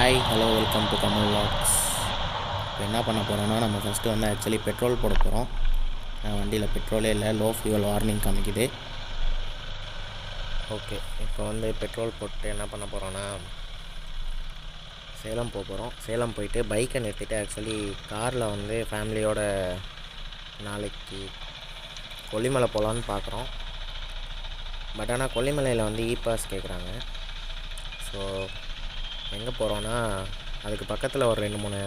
Hi hello welcome to Kamal logs. இப்போ என்ன பண்ண போகிறோன்னா, நம்ம ஃபஸ்ட்டு வந்து ஆக்சுவலி பெட்ரோல் போட போகிறோம். வண்டியில் பெட்ரோலே இல்லை, லோ ஃபியூவல் வார்னிங் காமிக்குது. ஓகே, இப்போ வந்து பெட்ரோல் போட்டு என்ன பண்ண போகிறோன்னா, சேலம் போக போகிறோம். சேலம் போயிட்டு பைக்கை நிறுத்திட்டு ஆக்சுவலி காரில் வந்து ஃபேமிலியோட நாளைக்கு கொல்லிமலை போகலான்னு பார்க்குறோம். பட் ஆனால் கொல்லிமலையில் வந்து பாஸ் கேட்குறாங்க. ஸோ எங்கே போகிறோன்னா, அதுக்கு பக்கத்தில் ஒரு 2-3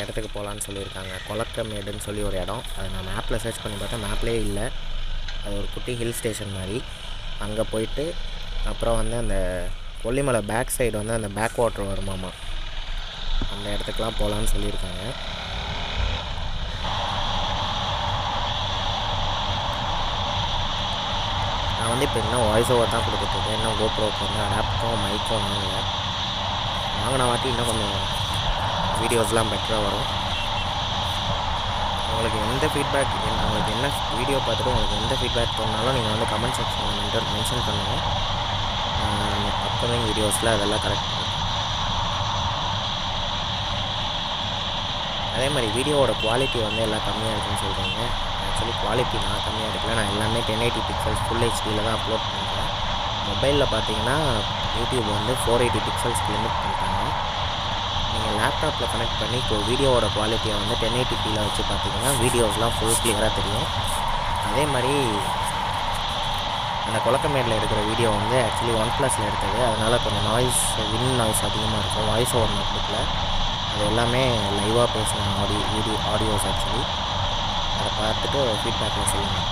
இடத்துக்கு போகலான்னு சொல்லியிருக்காங்க. கொலக்கமேடுன்னு சொல்லி ஒரு இடம், அது நான் மேப்பில் சர்ச் பண்ணி பார்த்தேன், மேப்லேயே இல்லை. அது ஒரு குட்டி ஹில் ஸ்டேஷன் மாதிரி. அங்கே போயிட்டு அப்புறம் வந்து அந்த கொல்லிமலை பேக் சைடு வந்து அந்த பேக் வாட்டர் வருமாமா, அந்த இடத்துக்குலாம் போகலான்னு சொல்லியிருக்காங்க. நான் வந்து இப்போ இன்னும் வாய்ஸ் ஓவர் தான் கொடுத்துட்ருக்கேன். இன்னும் கோப்ரோக்கு வந்து அடாப்டும் மைக்கும் வாங்கின வாட்டி இன்னும் கொஞ்சம் வீடியோஸ்லாம் பெட்டராக வரும். உங்களுக்கு எந்த ஃபீட்பேக், உங்களுக்கு என்ன வீடியோ பார்த்துட்டு உங்களுக்கு எந்த ஃபீட்பேக் பண்ணாலும் நீங்கள் வந்து கமெண்ட் செக்ஷனில் மென்ஷன் பண்ணுங்கள். அப்கமிங் வீடியோஸில் அதெல்லாம் கரெக்ட் பண்ணுங்கள். அதே மாதிரி வீடியோவோட குவாலிட்டி வந்து எல்லாம் கம்மியாக இருக்குன்னு சொல்கிறாங்க. ஆக்சுவலி குவாலிட்டி நான் கம்மியாக இருக்கல, நான் எல்லாமே 1080 பிக்சல்ஸ் ஃபுல் ஹெச்டியில் தான் அப்லோட் பண்ணுறேன். மொபைலில் பார்த்தீங்கன்னா யூடியூப் வந்து 480 பிக்சல்ஸ்க்கு லிமிட் பண்ணிட்டாங்க. நீங்கள் லேப்டாப்பில் கனெக்ட் பண்ணி இப்போ வீடியோவோட குவாலிட்டியை வந்து 1080pயில் வச்சு பார்த்தீங்கன்னா வீடியோஸ்லாம் ஃபுல் கிளியராக தெரியும். அதே மாதிரி அந்த கொலக்கமேடில் எடுக்கிற வீடியோ வந்து ஆக்சுவலி ஒன்ப்ளஸில் எடுத்தது, அதனால் கொஞ்சம் வின் நாய்ஸ் அதிகமாக இருக்கும். வாய்ஸ் ஓவர் நோட்புக்கில் அது எல்லாமே லைவாக பேசின ஆடியோஸ் ஆக்சுவலி. அதை பார்த்துட்டு ஃபீட்பேக்கில் சொல்லுங்கள்.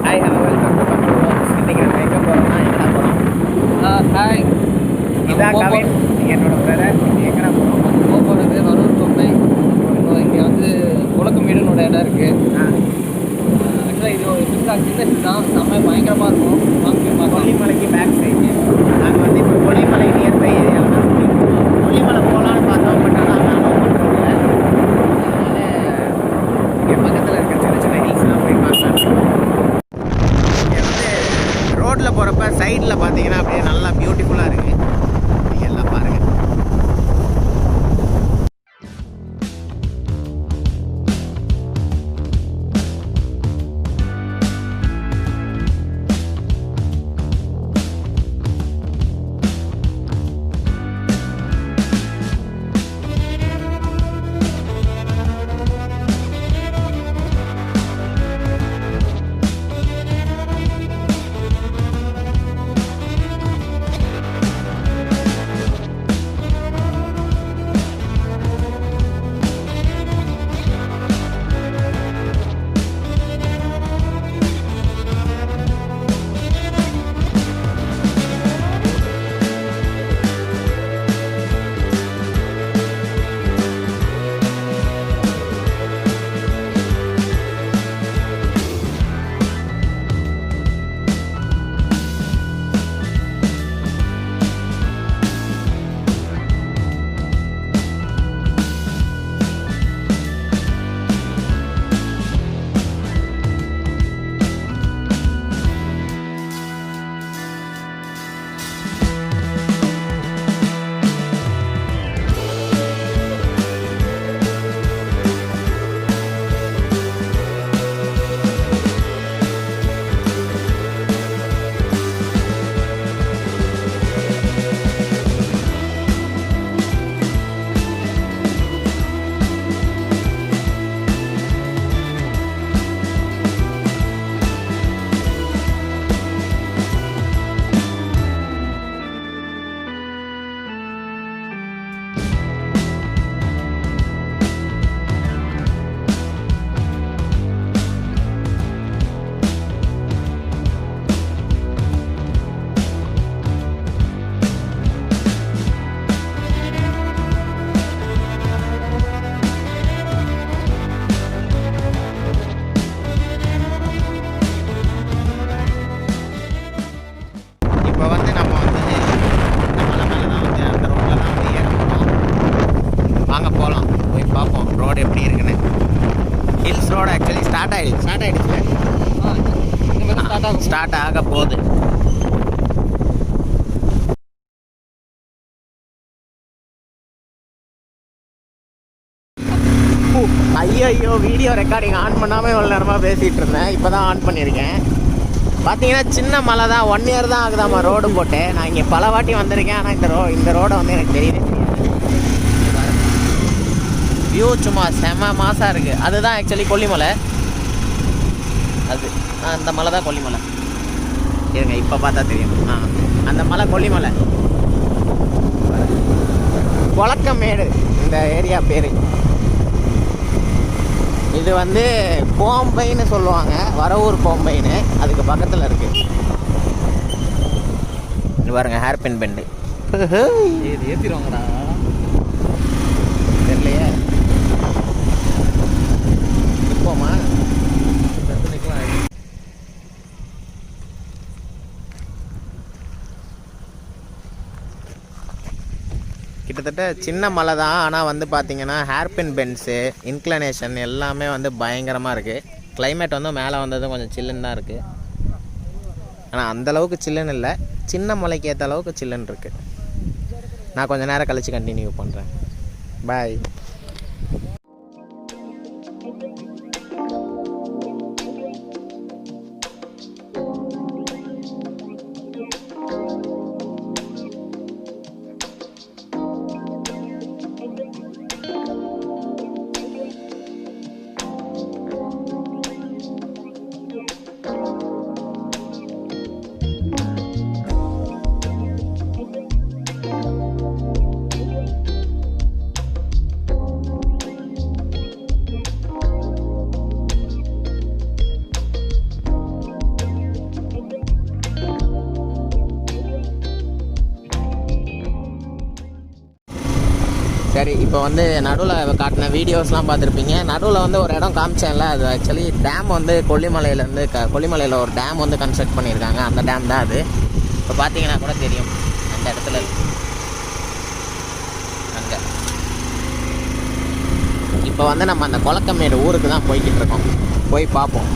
Hi hello welcome to Kamal logs. இன்றைக்கி நம்ம எங்கே போகிறோம்னா, எங்கடா போகிறோம்? ஹாய், இதான் கவின், என்னோட பிரதர். எங்கடா போகிறோம்? போகிறது வரூர் கொம்பை. இப்போ இங்கே வந்து கொலக்கமேடுன்னு ஒரு இடம் இருக்குது. ஆக்சுவலாக இது ஒரு சின்ன தான், செம்ம பயங்கரமாக இருக்கும். கொல்லிமலைக்கு பேக் சைடு. நாங்கள் வந்து இப்போ கொல்லிமலை நியர்பை ஏரியாவில் தான் கொல்லிமலை போகலான்னு பார்த்தோம். பட் ஆனால் அங்கே அலோவ் பண்ணுறதில்ல. அதனால் இங்கே பக்கத்தில் இருக்க சின்ன சின்ன ஹில்ஸ்லாம் போய் பார்க்கலாம். இங்கே வந்து ரோட்டில் போகிறப்ப சைடில் பார்த்தீங்கன்னா அப்படியே நல்லா பியூட்டிஃபுல்லாக இருக்குது. நீங்கள் எல்லாம் பாருங்கள். ஸ்டார்ட் ஆக போகுது. ஐயோ வீடியோ ரெக்கார்டிங் ஆன் பண்ணாமல் இவ்வளோ நேரமாக பேசிகிட்டு இருந்தேன். இப்போ தான் ஆன் பண்ணியிருக்கேன். பார்த்தீங்கன்னா சின்ன மலை தான், 1 இயர் தான் ஆகுதாம்மா ரோடு போட்டு. நான் இங்கே பல வாட்டி வந்திருக்கேன், ஆனால் இந்த ரோடை வந்து எனக்கு தெரியவே தெரியாது. வியூ சும்மா செம மாசாக இருக்குது. அதுதான் ஆக்சுவலி கொல்லிமலை. அது அந்த மலை தான் கொல்லிமலை. இருங்க இப்போ பார்த்தா தெரியும். அந்த மலை கொல்லிமலை. கொளக்கமேடு இந்த ஏரியா பேர். இது வந்து கோம்பைன்னு சொல்லுவாங்க, வரவூர் கோம்பைன்னு. அதுக்கு பக்கத்தில் இருக்கு. இது பாருங்க, ஹேர்பின் பெண்டு. இது ஏற்றிடுவாங்கடா தெரியலையே. இப்போமா கிட்டத்தட்ட சின்ன மலை தான், ஆனால் வந்து பார்த்தீங்கன்னா ஹேர்பின் பென்ஸு, இன்க்ளனேஷன் எல்லாமே வந்து பயங்கரமாக இருக்குது. கிளைமேட் வந்து மேலே வந்ததும் கொஞ்சம் சில்லுன்னு தான் இருக்குது. ஆனால் அந்தளவுக்கு சில்லுன்னு இல்லை, சின்ன மலைக்கு ஏற்ற அளவுக்கு சில்லுன்னு இருக்குது. நான் கொஞ்சம் நேரம் கழித்து கண்டினியூ பண்ணுறேன். பாய். சரி, இப்போ வந்து நடுவில் காட்டின வீடியோஸ்லாம் பார்த்துருப்பீங்க. நடுவில் வந்து ஒரு இடம் காமிச்சேன்ல, அது ஆக்சுவலி டேம் வந்து கொல்லிமலையிலேருந்து கொல்லிமலையில் ஒரு டேம் வந்து கன்ஸ்ட்ரக்ட் பண்ணியிருக்காங்க. அந்த டேம் தான் அது. இப்போ பார்த்தீங்கன்னா கூட தெரியும், அந்த இடத்துல அங்கே. இப்போ வந்து நம்ம அந்த கொளக்கமேடு ஊருக்கு தான் போய்கிட்டு இருக்கோம். போய் பார்ப்போம்.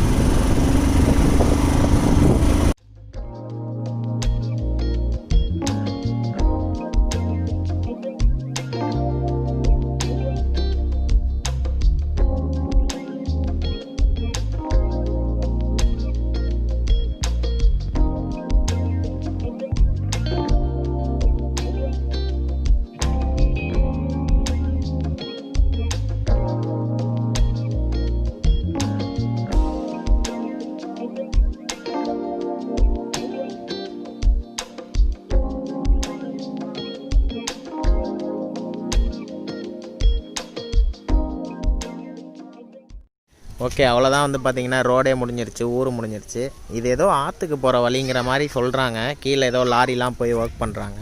ஓகே, அவ்வளோதான். வந்து பார்த்திங்கன்னா ரோடே முடிஞ்சிருச்சு, ஊர் முடிஞ்சிருச்சு. இது ஏதோ ஆற்றுக்கு போகிற வழிங்கிற மாதிரி சொல்கிறாங்க. கீழே ஏதோ லாரிலாம் போய் ஒர்க் பண்ணுறாங்க,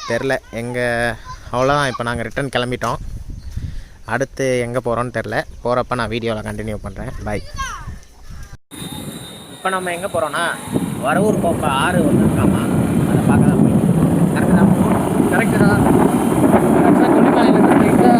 தெரில எங்கே. அவ்வளோதான். இப்போ நாங்கள் ரிட்டன் கிளம்பிட்டோம். அடுத்து எங்கே போகிறோன்னு தெரில. போகிறப்ப நான் வீடியோவில் கண்டினியூ பண்ணுறேன். பாய். இப்போ நம்ம எங்கே போகிறோன்னா, வரவூர் கோம்பை ஆறு ஒன்று இருக்காமா, அதை பார்க்க தான் போய். கரெக்டு தான். கரெக்டு தான். கொல்லிமலையிலேருந்து போயிட்டா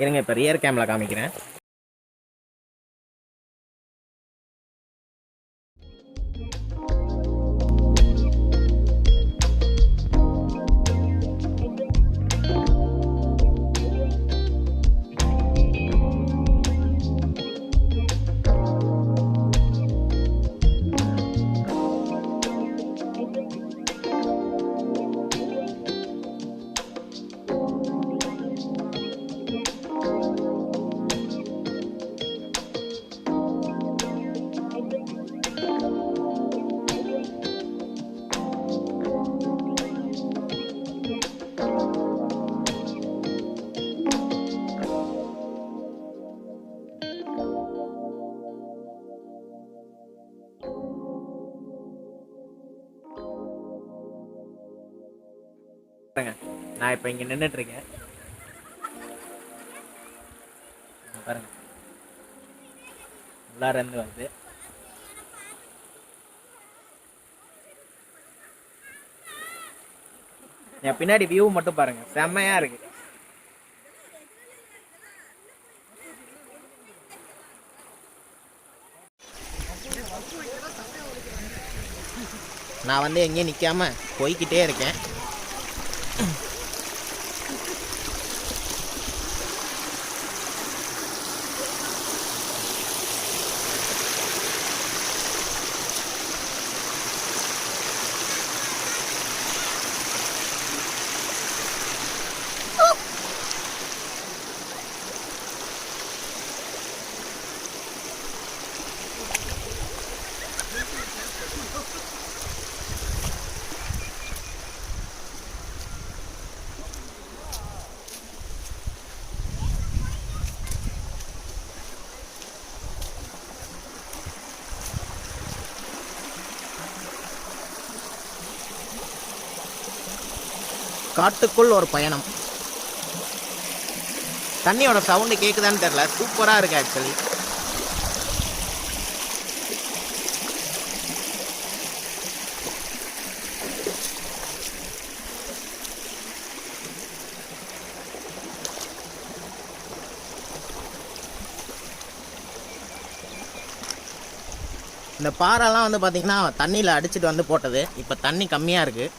ஏரியா இருங்க, இப்போ ரியர் கேமில் காமிக்கிறேன். நான் இப்போ இங்கே நின்றுட்டுருக்கேன் பாருங்க, உள்ளாரந்து வருது. என் பின்னாடி வியூ மட்டும் பாருங்க, செம்மையா இருக்கு. நான் வந்து எங்கேயும் நிற்காம போய்கிட்டே இருக்கேன். காட்டுக்குள் ஒரு பயணம். தண்ணியோட சவுண்டு கேட்குதான்னு தெரில, சூப்பராக இருக்குது ஆக்சுவலி. இந்த பாறைலாம் வந்து பார்த்திங்கன்னா தண்ணியில் அடிச்சுட்டு வந்து போட்டது. இப்போ தண்ணி கம்மியாக இருக்குது.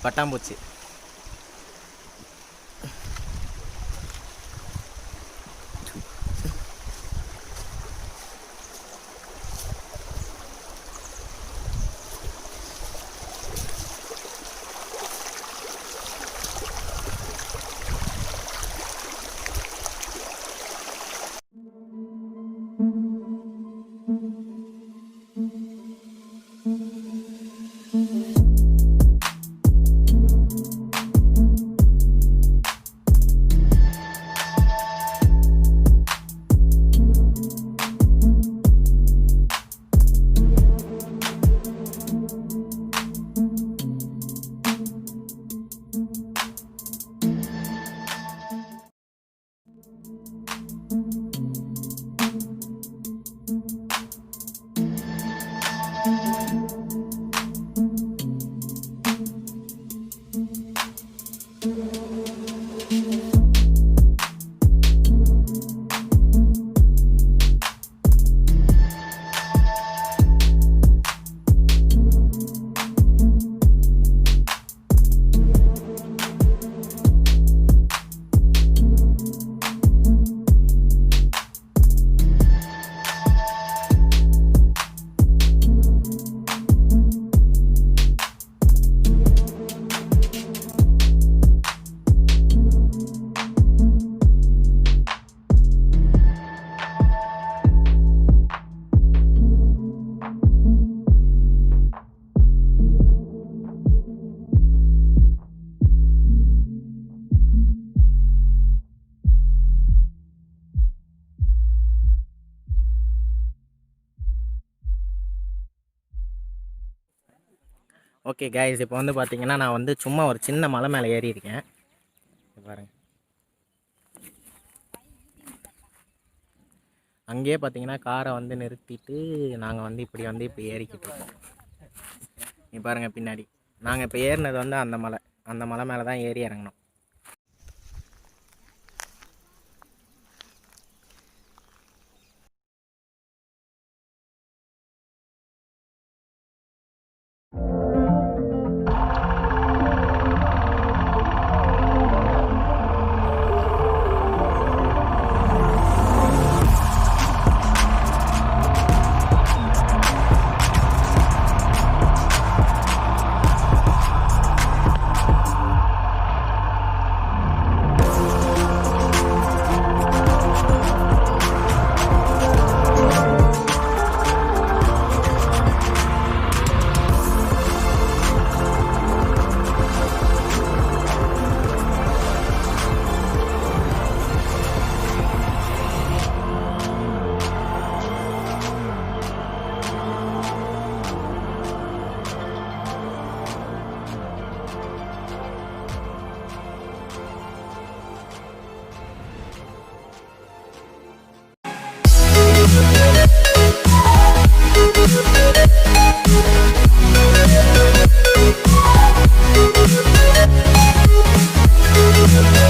பட்டாம்பூச்சி ஓகே கைஸ், இப்போ வந்து பார்த்தீங்கன்னா நான் வந்து சும்மா ஒரு சின்ன மலை மேலே ஏறி இருக்கேன் பாருங்கள். அங்கேயே பார்த்தீங்கன்னா காரை வந்து நிறுத்திட்டு நாங்கள் வந்து இப்படி ஏறிக்கிட்டு இருக்கோம். நீ பாருங்கள் பின்னாடி. நாங்கள் இப்போ ஏறினது வந்து அந்த மலை மேலே தான் ஏறி இறங்கினோம்.